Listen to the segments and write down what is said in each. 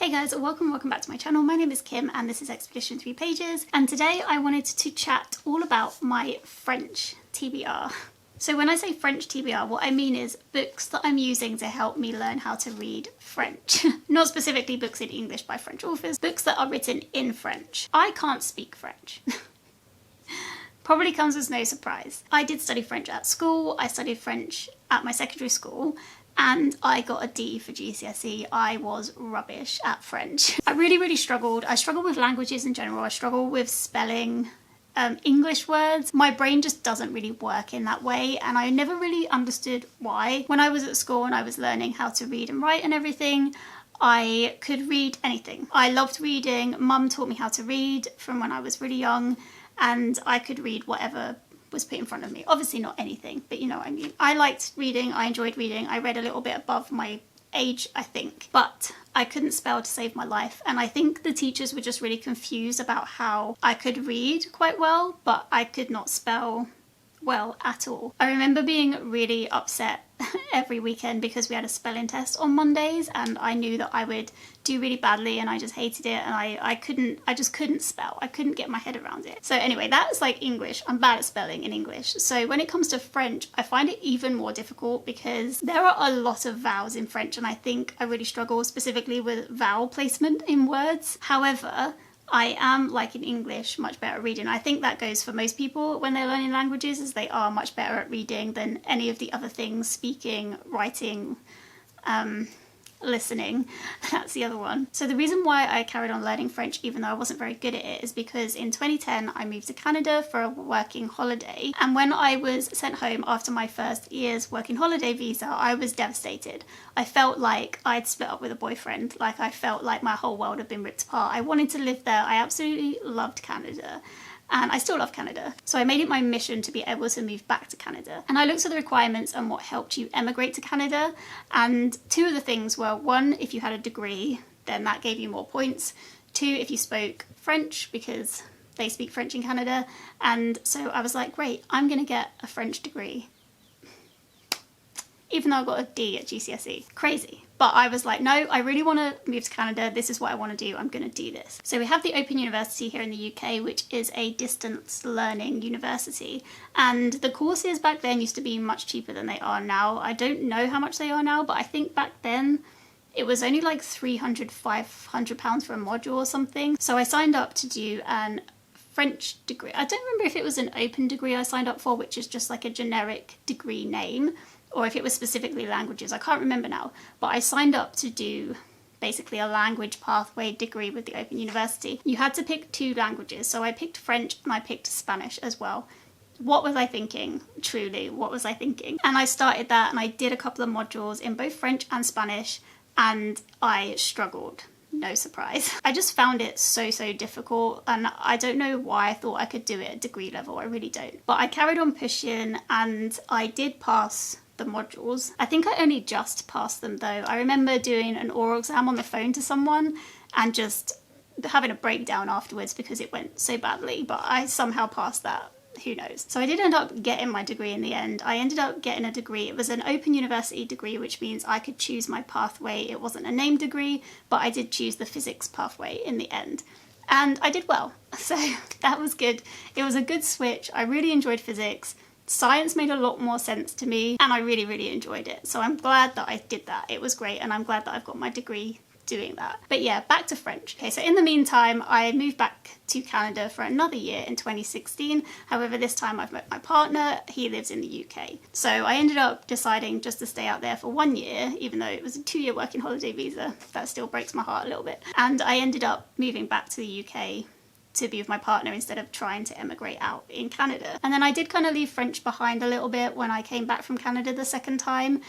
Hey guys, welcome back to my channel. My name is Kim and this is Expedition 3 Pages, and today I wanted to chat all about my French TBR. So when I say French TBR, what I mean is books that I'm using to help me learn how to read French. Not specifically books in English by French authors, books that are written in French. I can't speak French. Probably comes as no surprise. I did study French at school. I studied French at my secondary school and I got a D for GCSE. I was rubbish at French. I really struggled. I struggled with languages in general. I struggle with spelling English words. My brain just doesn't really work in that way, and I never really understood why. When I was at school and I was learning how to read and write and everything, I could read anything. I loved reading. Mum taught me how to read from when I was really young, and I could read whatever was put in front of me. Obviously not anything, but you know what I mean. I liked reading, I enjoyed reading. I read a little bit above my age, I think, but I couldn't spell to save my life, and I think the teachers were just really confused about how I could read quite well, but I could not spell well at all. I remember being really upset every weekend because we had a spelling test on Mondays and I knew that I would do really badly and I just hated it, and I just couldn't spell. I couldn't get my head around it. So anyway, that's like English. I'm bad at spelling in English. So when it comes to French, I find it even more difficult because there are a lot of vowels in French, and I think I really struggle specifically with vowel placement in words. However, I am, like in English, much better at reading. I think that goes for most people when they're learning languages, as they are much better at reading than any of the other things, speaking, writing, listening. That's the other one. So the reason why I carried on learning French even though I wasn't very good at it is because in 2010 I moved to Canada for a working holiday, and when I was sent home after my first year's working holiday visa, I was devastated. I felt like I'd split up with a boyfriend. Like, I felt like my whole world had been ripped apart. I wanted to live there. I absolutely loved Canada. And I still love Canada. So I made it my mission to be able to move back to Canada. And I looked at the requirements and what helped you emigrate to Canada. And two of the things were, one, if you had a degree, then that gave you more points. Two, if you spoke French, because they speak French in Canada. And so I was like, great, I'm gonna get a French degree. Even though I got a D at GCSE. Crazy. But I was like, no, I really want to move to Canada. This is what I want to do. I'm going to do this. So we have the Open University here in the UK, which is a distance learning university. And the courses back then used to be much cheaper than they are now. I don't know how much they are now, but I think back then it was only like £300, £500 for a module or something. So I signed up to do an French degree. I don't remember if it was an open degree I signed up for, which is just like a generic degree name, or if it was specifically languages. I can't remember now, but I signed up to do basically a language pathway degree with the Open University. You had to pick two languages, so I picked French and I picked Spanish as well. What was I thinking? Truly, what was I thinking? And I started that and I did a couple of modules in both French and Spanish, and I struggled. No surprise. I just found it so difficult, and I don't know why I thought I could do it at degree level. I really don't. But I carried on pushing and I did pass the modules. I think I only just passed them though. I remember doing an oral exam on the phone to someone and just having a breakdown afterwards because it went so badly, but I somehow passed that. Who knows? So I did end up getting my degree in the end. I ended up getting a degree. It was an Open University degree, which means I could choose my pathway. It wasn't a named degree, but I did choose the physics pathway in the end. And I did well. So that was good. It was a good switch. I really enjoyed physics. Science made a lot more sense to me, and I really enjoyed it. So I'm glad that I did that. It was great, and I'm glad that I've got my degree doing that. But yeah, back to French. Okay, so in the meantime, I moved back to Canada for another year in 2016. However, this time I've met my partner. He lives in the UK. So I ended up deciding just to stay out there for 1 year, even though it was a 2-year working holiday visa. That still breaks my heart a little bit. And I ended up moving back to the UK to be with my partner instead of trying to emigrate out in Canada. And then I did kind of leave French behind a little bit when I came back from Canada the second time.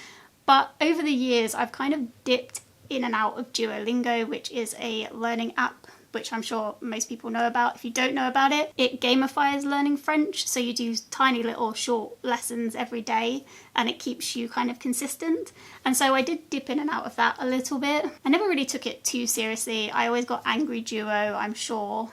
But over the years, I've kind of dipped in and out of Duolingo, which is a learning app, which I'm sure most people know about. If you don't know about it, it gamifies learning French. So you do tiny little short lessons every day and it keeps you kind of consistent. And so I did dip in and out of that a little bit. I never really took it too seriously. I always got Angry Duo, I'm sure.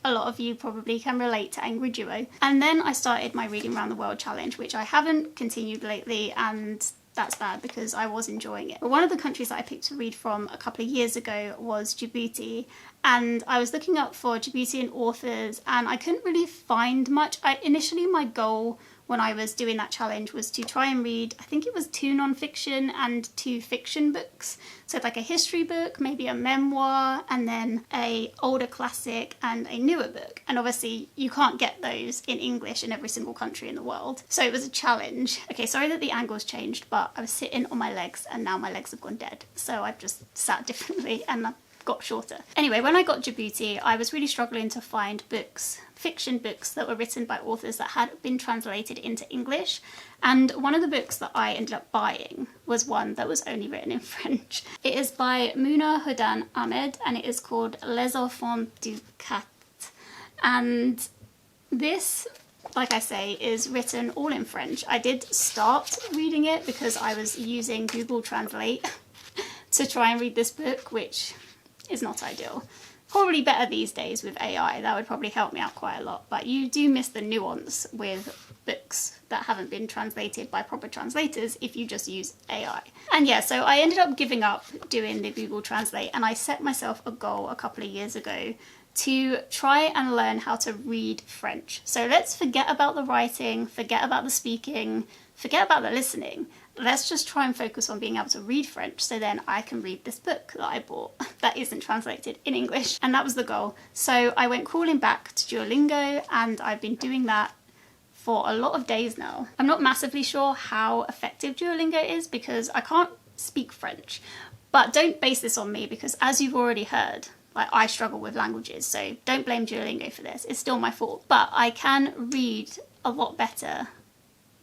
A lot of you probably can relate to Angry Duo. And then I started my Reading Around the World challenge, which I haven't continued lately, and that's bad because I was enjoying it. But one of the countries that I picked to read from a couple of years ago was Djibouti, and I was looking up for Djiboutian authors and I couldn't really find much. Initially my goal when I was doing that challenge was to try and read, I think it was 2 non-fiction and 2 fiction books. So like a history book, maybe a memoir, and then a older classic and a newer book. And obviously you can't get those in English in every single country in the world. So it was a challenge. Okay, sorry that the angle's changed, but I was sitting on my legs and now my legs have gone dead. So I've just sat differently and got shorter. Anyway, when I got Djibouti, I was really struggling to find books, fiction books that were written by authors that had been translated into English. And one of the books that I ended up buying was one that was only written in French. It is by Muna Hudan Ahmed and it is called Les Enfants du Cat. And this, like I say, is written all in French. I did start reading it because I was using Google Translate to try and read this book, which is not ideal. Probably better these days with AI, that would probably help me out quite a lot, but you do miss the nuance with books that haven't been translated by proper translators if you just use AI. And yeah, so I ended up giving up doing the Google Translate, and I set myself a goal a couple of years ago to try and learn how to read French. So let's forget about the writing, forget about the speaking, forget about the listening. Let's just try and focus on being able to read French so then I can read this book that I bought that isn't translated in English. And that was the goal. So I went crawling back to Duolingo and I've been doing that for a lot of days now. I'm not massively sure how effective Duolingo is because I can't speak French. But don't base this on me because as you've already heard, like, I struggle with languages, so don't blame Duolingo for this. It's still my fault. But I can read a lot better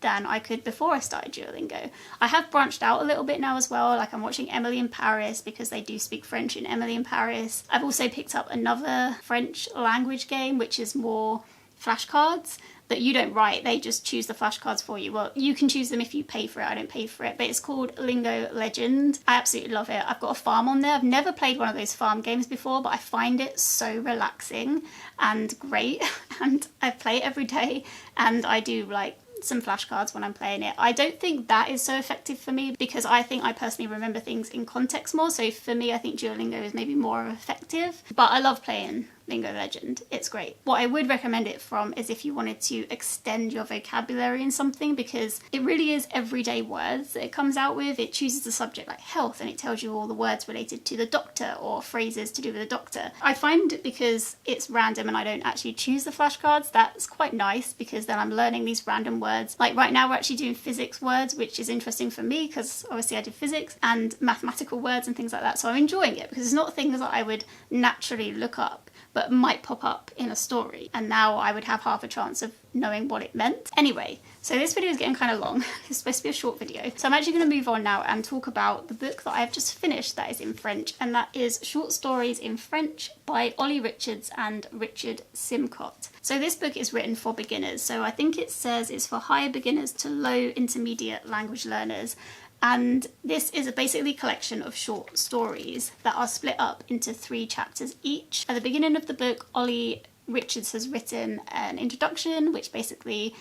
than I could before I started Duolingo. I have branched out a little bit now as well, like I'm watching Emily in Paris because they do speak French in Emily in Paris. I've also picked up another French language game which is more flashcards that you don't write, they just choose the flashcards for you. Well, you can choose them if you pay for it, I don't pay for it, but it's called Lingo Legend. I absolutely love it. I've got a farm on there. I've never played one of those farm games before, but I find it so relaxing and great, and I play it every day, and I do like some flashcards when I'm playing it. I don't think that is so effective for me because I think I personally remember things in context more, so for me I think Duolingo is maybe more effective, but I love playing Lingo Legend. It's great. What I would recommend it from is if you wanted to extend your vocabulary in something, because it really is everyday words that it comes out with. It chooses a subject like health and it tells you all the words related to the doctor or phrases to do with the doctor. I find because it's random and I don't actually choose the flashcards, that's quite nice because then I'm learning these random words. Like right now we're actually doing physics words, which is interesting for me because obviously I did physics, and mathematical words and things like that. So I'm enjoying it because it's not things that I would naturally look up but might pop up in a story, and now I would have half a chance of knowing what it meant. Anyway, so this video is getting kind of long. It's supposed to be a short video. So I'm actually going to move on now and talk about the book that I've just finished that is in French, and that is Short Stories in French by Olly Richards and Richard Simcott. So this book is written for beginners, so I think it says it's for higher beginners to low intermediate language learners. And this is basically a collection of short stories that are split up into 3 chapters each. At the beginning of the book, Olly Richards has written an introduction which basically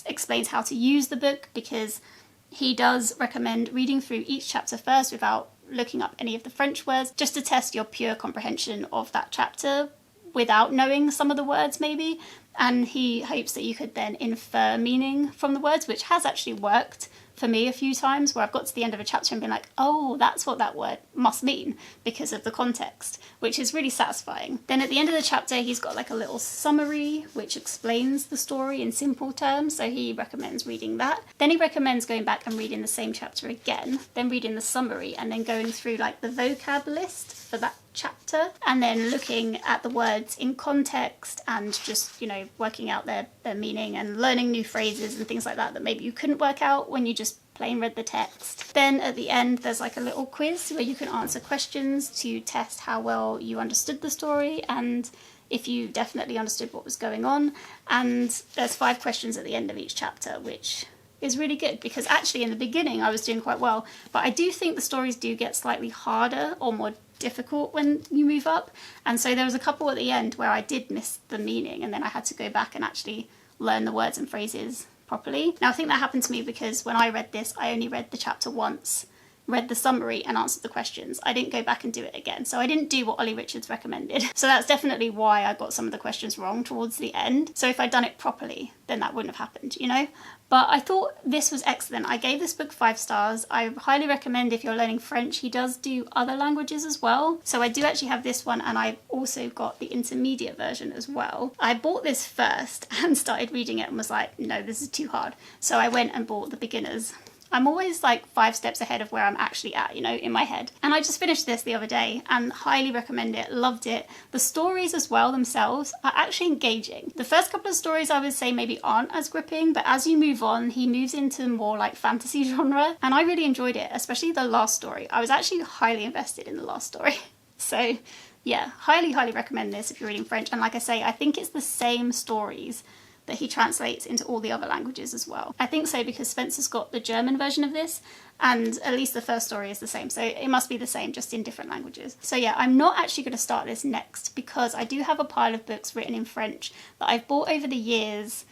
explains how to use the book, because he does recommend reading through each chapter first without looking up any of the French words, just to test your pure comprehension of that chapter without knowing some of the words maybe. And he hopes that you could then infer meaning from the words, which has actually worked for me a few times, where I've got to the end of a chapter and been like, oh, that's what that word must mean because of the context, which is really satisfying. Then at the end of the chapter, he's got like a little summary which explains the story in simple terms, so he recommends reading that. Then he recommends going back and reading the same chapter again, then reading the summary, and then going through like the vocab list for that chapter, and then looking at the words in context and just, you know, working out their meaning and learning new phrases and things like that that maybe you couldn't work out when you just plain read the text. Then at the end there's like a little quiz where you can answer questions to test how well you understood the story and if you definitely understood what was going on. And there's 5 questions at the end of each chapter, which is really good because actually in the beginning I was doing quite well, but I do think the stories do get slightly harder or more difficult when you move up, and so there was a couple at the end where I did miss the meaning and then I had to go back and actually learn the words and phrases properly. Now I think that happened to me because when I read this, I only read the chapter once, read the summary and answered the questions. I didn't go back and do it again. So I didn't do what Olly Richards recommended. So that's definitely why I got some of the questions wrong towards the end. So if I'd done it properly, then that wouldn't have happened, you know? But I thought this was excellent. I gave this book 5 stars. I highly recommend if you're learning French. He does do other languages as well. So I do actually have this one, and I've also got the intermediate version as well. I bought this first and started reading it and was like, no, this is too hard. So I went and bought the beginners. I'm always like 5 steps ahead of where I'm actually at, you know, in my head. And I just finished this the other day and highly recommend it, loved it. The stories as well themselves are actually engaging. The first couple of stories I would say maybe aren't as gripping, but as you move on, he moves into more like fantasy genre. And I really enjoyed it, especially the last story. I was actually highly invested in the last story. So yeah, highly recommend this if you're reading French. And like I say, I think it's the same stories that he translates into all the other languages as well. I think so because Spencer's got the German version of this, and at least the first story is the same, so it must be the same, just in different languages. So yeah, I'm not actually going to start this next because I do have a pile of books written in French that I've bought over the years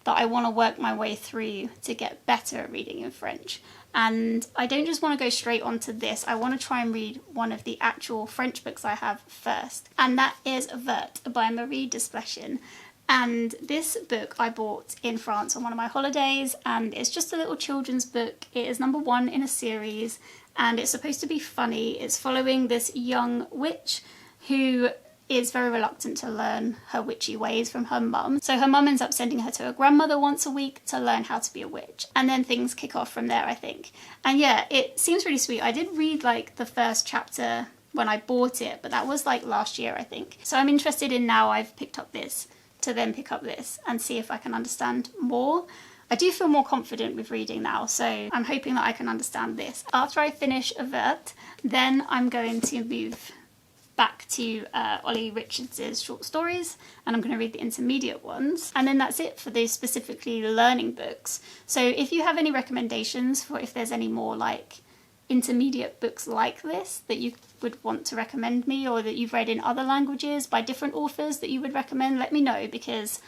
that I want to work my way through to get better at reading in French. And I don't just want to go straight onto this, I want to try and read one of the actual French books I have first, and that is Vert by Marie Desplechin. And this book I bought in France on one of my holidays, and it's just a little children's book. It is number 1 in a series, and it's supposed to be funny. It's following this young witch who is very reluctant to learn her witchy ways from her mum. So her mum ends up sending her to her grandmother once a week to learn how to be a witch. And then things kick off from there, I think. And yeah, it seems really sweet. I did read like the first chapter when I bought it, but that was like last year, I think. So I'm interested in, now I've picked up this, to then pick up this and see if I can understand more. I do feel more confident with reading now, so I'm hoping that I can understand this. After I finish Avert, then I'm going to move back to Olly Richards' short stories, and I'm going to read the intermediate ones. And then that's it for those specifically learning books. So if you have any recommendations for if there's any more like intermediate books like this that you would want to recommend me, or that you've read in other languages by different authors that you would recommend, let me know, because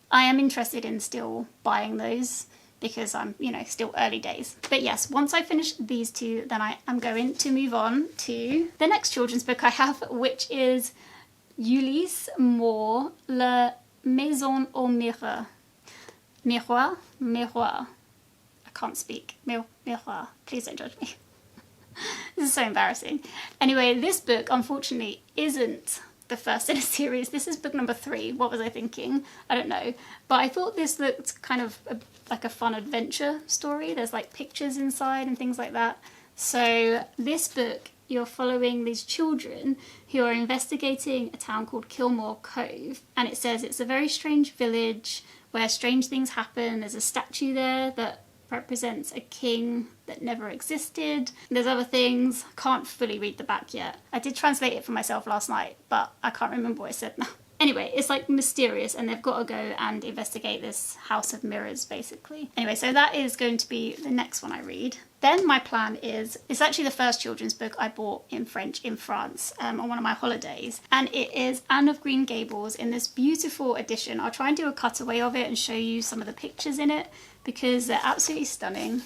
I am interested in still buying those because I'm, you know, still early days. But yes, once I finish these 2, then I am going to move on to the next children's book I have, which is Ulysse Moore, La Maison au Miroir. Miroir. I can't speak. Miroir. Please don't judge me. This is so embarrassing. Anyway, this book unfortunately isn't the first in a series. This is book number 3. What was I thinking? I don't know. But I thought this looked kind of like a fun adventure story. There's like pictures inside and things like that. So this book, you're following these children who are investigating a town called Kilmore Cove. And it says it's a very strange village where strange things happen. There's a statue there that represents a king that never existed. There's other things. Can't fully read the back yet. I did translate it for myself last night, but I can't remember what I said now. Anyway, it's like mysterious, and they've got to go and investigate this house of mirrors, basically. Anyway, so that is going to be the next one I read. Then my plan is, it's actually the first children's book I bought in French in France on one of my holidays. And it is Anne of Green Gables in this beautiful edition. I'll try and do a cutaway of it and show you some of the pictures in it because they're absolutely stunning.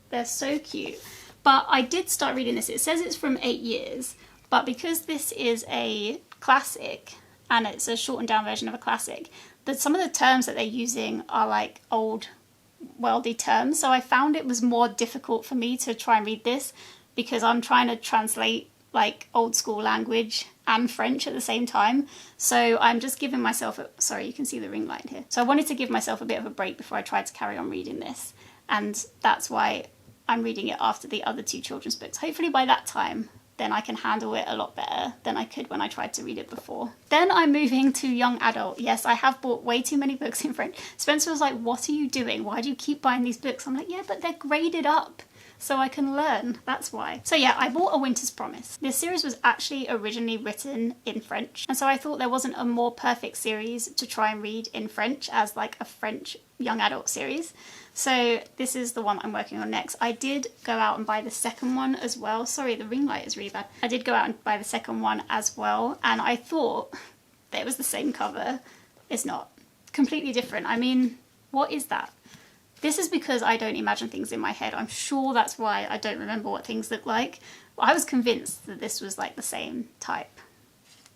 They're so cute. But I did start reading this. It says it's from 8 years, but because this is a classic, and it's a shortened down version of a classic, that some of the terms that they're using are like old worldy terms. So I found it was more difficult for me to try and read this because I'm trying to translate like old school language and French at the same time. So I'm just giving myself sorry, you can see the ring light here. So I wanted to give myself a bit of a break before I tried to carry on reading this. And that's why I'm reading it after the other 2 children's books. Hopefully by that time, then I can handle it a lot better than I could when I tried to read it before. Then I'm moving to young adult. Yes, I have bought way too many books in French. Spencer was like, what are you doing? Why do you keep buying these books? I'm like, yeah, but they're graded up so I can learn. That's why. So yeah, I bought A Winter's Promise. This series was actually originally written in French, and so I thought there wasn't a more perfect series to try and read in French as like a French young adult series. So this is the one I'm working on next. I did go out and buy the second one as well. Sorry, the ring light is really bad. I did go out and buy the second one as well, and I thought that it was the same cover. It's not. Completely different. I mean, what is that? This is because I don't imagine things in my head. I'm sure that's why I don't remember what things look like. I was convinced that this was like the same type.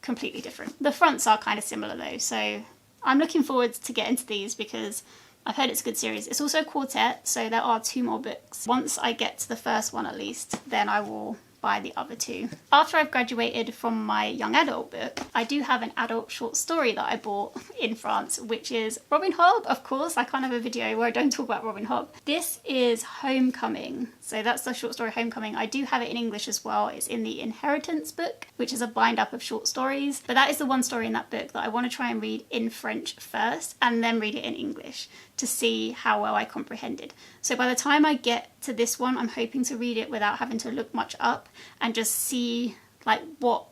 Completely different. The fronts are kind of similar though, so I'm looking forward to get into these because I've heard it's a good series. It's also a quartet, so there are 2 more books. Once I get to the first one at least, then I will buy the other 2. After I've graduated from my young adult book, I do have an adult short story that I bought in France, which is Robin Hobb. Of course, I can't have a video where I don't talk about Robin Hobb. This is Homecoming. So that's the short story Homecoming. I do have it in English as well. It's in the Inheritance book, which is a bind up of short stories. But that is the one story in that book that I want to try and read in French first and then read it in English to see how well I comprehended. So by the time I get to this one, I'm hoping to read it without having to look much up and just see like what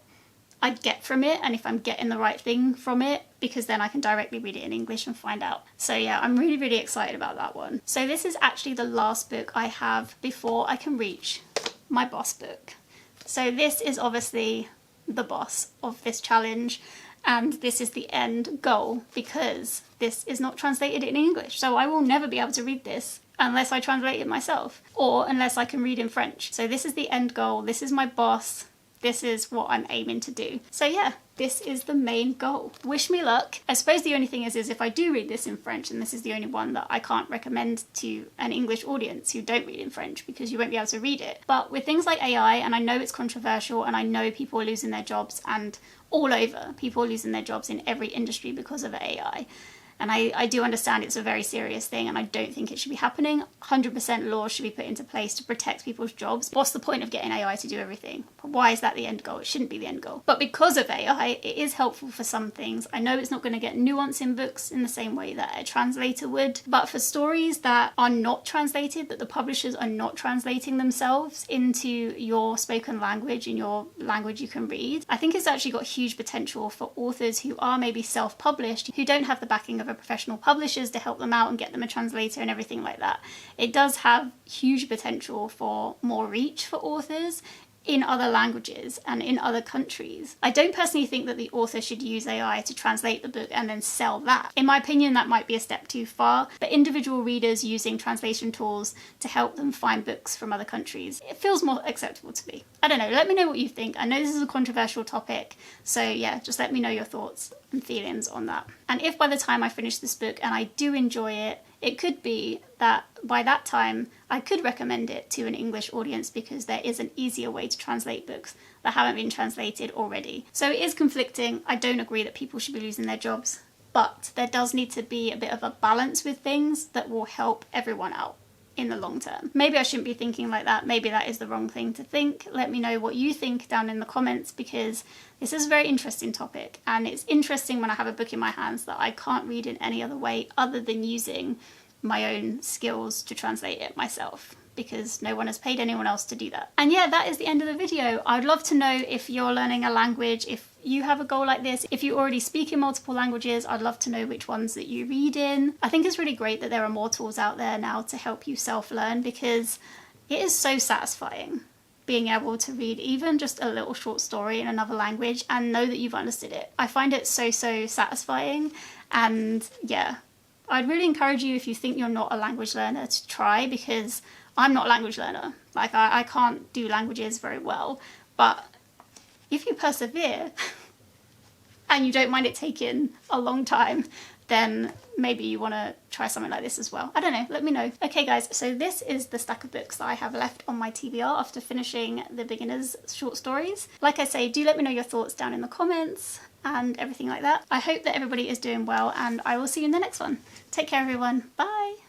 I get from it and if I'm getting the right thing from it, because then I can directly read it in English and find out. So yeah, I'm really, really excited about that one. So this is actually the last book I have before I can reach my boss book. So this is obviously the boss of this challenge, and this is the end goal because this is not translated in English. So I will never be able to read this unless I translate it myself or unless I can read in French. So this is the end goal. This is my boss. This is what I'm aiming to do. So yeah, this is the main goal. Wish me luck. I suppose the only thing is if I do read this in French, and this is the only one that I can't recommend to an English audience who don't read in French because you won't be able to read it. But with things like AI, and I know it's controversial and I know people are losing their jobs, and all over, people are losing their jobs in every industry because of AI. And I do understand it's a very serious thing and I don't think it should be happening. 100% laws should be put into place to protect people's jobs. What's the point of getting AI to do everything? Why is that the end goal? It shouldn't be the end goal. But because of AI, it is helpful for some things. I know it's not going to get nuance in books in the same way that a translator would, but for stories that are not translated, that the publishers are not translating themselves into your spoken language, in your language you can read, I think it's actually got huge potential for authors who are maybe self-published, who don't have the backing of professional publishers to help them out and get them a translator and everything like that. It does have huge potential for more reach for authors in other languages and in other countries. I don't personally think that the author should use AI to translate the book and then sell that. In my opinion, that might be a step too far, but individual readers using translation tools to help them find books from other countries, it feels more acceptable to me. I don't know, let me know what you think. I know this is a controversial topic, so yeah, just let me know your thoughts and feelings on that. And if by the time I finish this book and I do enjoy it, it could be that by that time I could recommend it to an English audience because there is an easier way to translate books that haven't been translated already. So it is conflicting. I don't agree that people should be losing their jobs, but there does need to be a bit of a balance with things that will help everyone out in the long term. Maybe I shouldn't be thinking like that. Maybe that is the wrong thing to think. Let me know what you think down in the comments because this is a very interesting topic, and it's interesting when I have a book in my hands that I can't read in any other way other than using my own skills to translate it myself, because no one has paid anyone else to do that. And yeah, that is the end of the video. I'd love to know if you're learning a language, if you have a goal like this, if you already speak in multiple languages, I'd love to know which ones that you read in. I think it's really great that there are more tools out there now to help you self-learn, because it is so satisfying being able to read even just a little short story in another language and know that you've understood it. I find it so satisfying, and yeah, I'd really encourage you, if you think you're not a language learner, to try, because I'm not a language learner. Like, I can't do languages very well, but if you persevere and you don't mind it taking a long time, then maybe you want to try something like this as well. I don't know, let me know. Okay guys, so this is the stack of books that I have left on my TBR after finishing the beginner's short stories. Like I say, do let me know your thoughts down in the comments and everything like that. I hope that everybody is doing well, and I will see you in the next one. Take care everyone, bye!